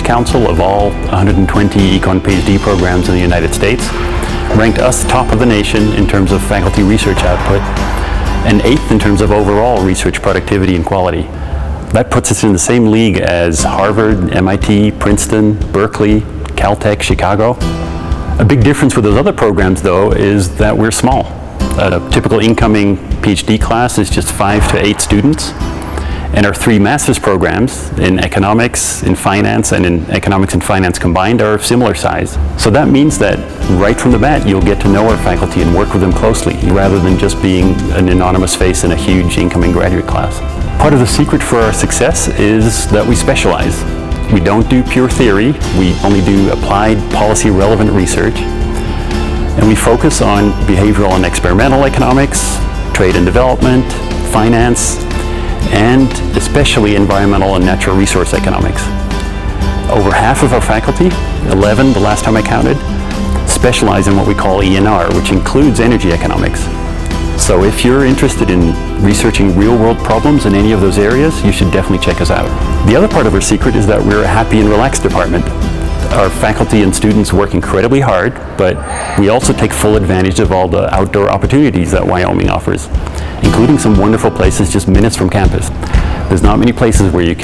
Council of all 120 Econ PhD programs in the United States ranked us top of the nation in terms of faculty research output and 8th in terms of overall research productivity and quality. That puts us in the same league as Harvard, MIT, Princeton, Berkeley, Caltech, Chicago. A big difference with those other programs, though, is that we're small. A typical incoming PhD class is just 5 to 8 students. And our 3 master's programs in economics, in finance, and in economics and finance combined are of similar size. So that means that right from the bat, you'll get to know our faculty and work with them closely, rather than just being an anonymous face in a huge incoming graduate class. Part of the secret for our success is that we specialize. We don't do pure theory, we only do applied policy-relevant research, and we focus on behavioral and experimental economics, trade and development, finance, and especially environmental and natural resource economics. Over half of our faculty, 11 the last time I counted, specialize in what we call ENR, which includes energy economics. So if you're interested in researching real-world problems in any of those areas, you should definitely check us out. The other part of our secret is that we're a happy and relaxed department. Our faculty and students work incredibly hard, but we also take full advantage of all the outdoor opportunities that Wyoming offers, including some wonderful places just minutes from campus. There's not many places where you can